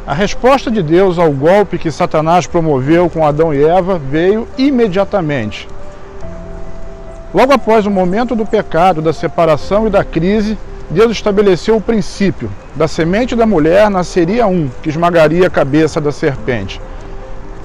A resposta de Deus ao golpe que Satanás promoveu com Adão e Eva veio imediatamente. Logo após o momento do pecado, da separação e da crise, Deus estabeleceu o princípio: da semente da mulher nasceria um que esmagaria a cabeça da serpente.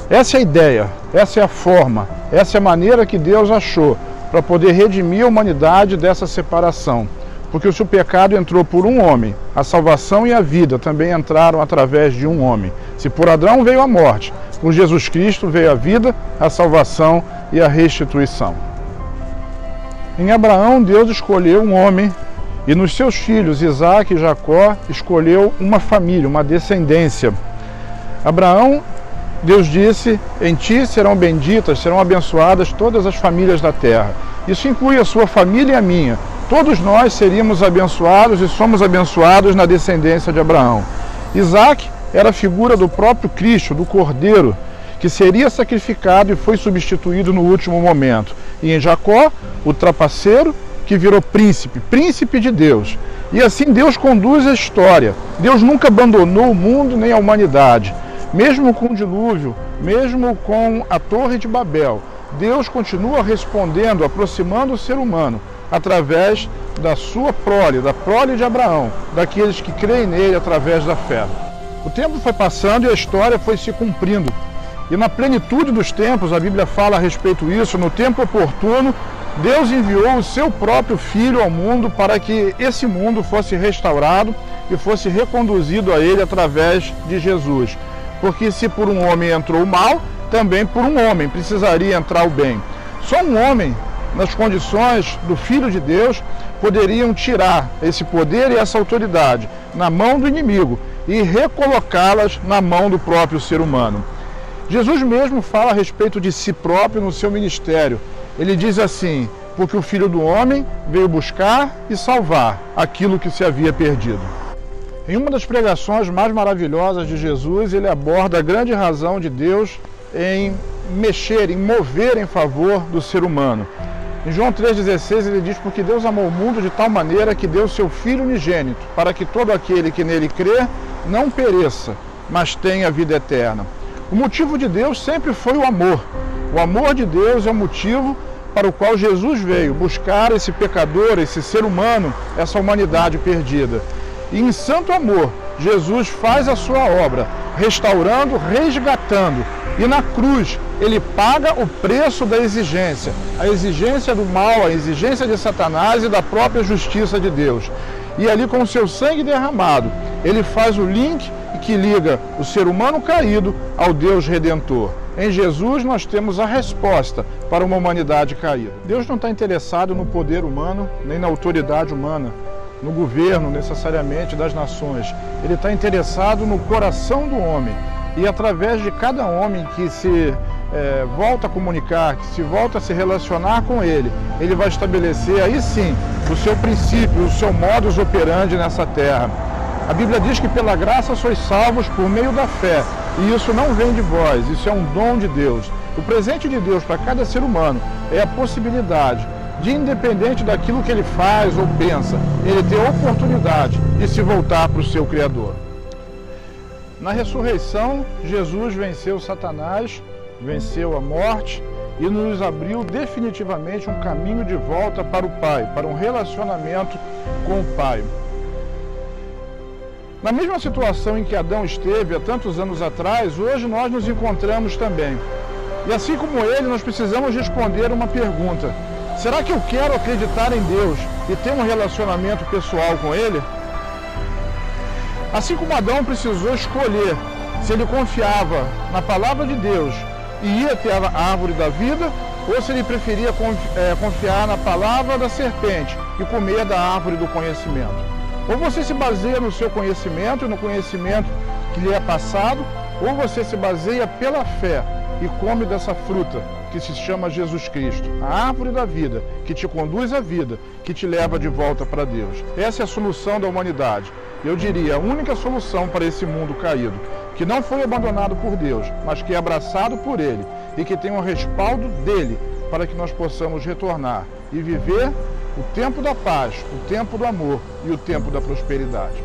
Essa é a ideia, essa é a forma, essa é a maneira que Deus achou para poder redimir a humanidade dessa separação. Porque se o pecado entrou por um homem, a salvação e a vida também entraram através de um homem. Se por Adão veio a morte, por Jesus Cristo veio a vida, a salvação e a restituição. Em Abraão, Deus escolheu um homem, e nos seus filhos, Isaac e Jacó, escolheu uma família, uma descendência. Abraão, Deus disse: em ti serão benditas, serão abençoadas todas as famílias da terra. Isso inclui a sua família e a minha. Todos nós seríamos abençoados e somos abençoados na descendência de Abraão. Isaac era a figura do próprio Cristo, do Cordeiro, que seria sacrificado e foi substituído no último momento. E em Jacó, o trapaceiro, que virou príncipe de Deus. E assim Deus conduz a história. Deus nunca abandonou o mundo nem a humanidade. Mesmo com o dilúvio, mesmo com a Torre de Babel, Deus continua respondendo, aproximando o ser humano, através da sua prole, da prole de Abraão, daqueles que creem nele através da fé. O tempo foi passando e a história foi se cumprindo. E na plenitude dos tempos, a Bíblia fala a respeito disso, no tempo oportuno, Deus enviou o seu próprio Filho ao mundo para que esse mundo fosse restaurado e fosse reconduzido a ele através de Jesus. Porque se por um homem entrou o mal, também por um homem precisaria entrar o bem. Só um homem, nas condições do Filho de Deus, poderiam tirar esse poder e essa autoridade na mão do inimigo e recolocá-las na mão do próprio ser humano. Jesus mesmo fala a respeito de si próprio no seu ministério. Ele diz assim: porque o Filho do Homem veio buscar e salvar aquilo que se havia perdido. Em uma das pregações mais maravilhosas de Jesus, ele aborda a grande razão de Deus em mexer, em mover em favor do ser humano. Em João 3,16 ele diz: porque Deus amou o mundo de tal maneira que deu seu Filho unigênito, para que todo aquele que nele crê não pereça, mas tenha vida eterna. O motivo de Deus sempre foi o amor. O amor de Deus é o motivo para o qual Jesus veio buscar esse pecador, esse ser humano, essa humanidade perdida. E em santo amor, Jesus faz a sua obra, restaurando, resgatando. E na cruz, ele paga o preço da exigência, a exigência do mal, a exigência de Satanás e da própria justiça de Deus. E ali, com o seu sangue derramado, ele faz o link que liga o ser humano caído ao Deus Redentor. Em Jesus nós temos a resposta para uma humanidade caída. Deus não está interessado no poder humano, nem na autoridade humana, no governo necessariamente das nações. Ele está interessado no coração do homem. E através de cada homem que se volta a comunicar, que se volta a se relacionar com ele, ele vai estabelecer aí sim o seu princípio, o seu modus operandi nessa terra. A Bíblia diz que pela graça sois salvos por meio da fé, e isso não vem de vós, isso é um dom de Deus. O presente de Deus para cada ser humano é a possibilidade de, independente daquilo que ele faz ou pensa, ele ter a oportunidade de se voltar para o seu Criador. Na ressurreição, Jesus venceu Satanás, venceu a morte e nos abriu definitivamente um caminho de volta para o Pai, para um relacionamento com o Pai. Na mesma situação em que Adão esteve há tantos anos atrás, hoje nós nos encontramos também. E assim como ele, nós precisamos responder uma pergunta: será que eu quero acreditar em Deus e ter um relacionamento pessoal com Ele? Assim como Adão precisou escolher se ele confiava na palavra de Deus e ia ter a árvore da vida, ou se ele preferia confiar na palavra da serpente e comer da árvore do conhecimento. Ou você se baseia no seu conhecimento e no conhecimento que lhe é passado, ou você se baseia pela fé e come dessa fruta que se chama Jesus Cristo, a árvore da vida, que te conduz à vida, que te leva de volta para Deus. Essa é a solução da humanidade. Eu diria, a única solução para esse mundo caído, que não foi abandonado por Deus, mas que é abraçado por Ele e que tem o respaldo dEle para que nós possamos retornar e viver o tempo da paz, o tempo do amor e o tempo da prosperidade.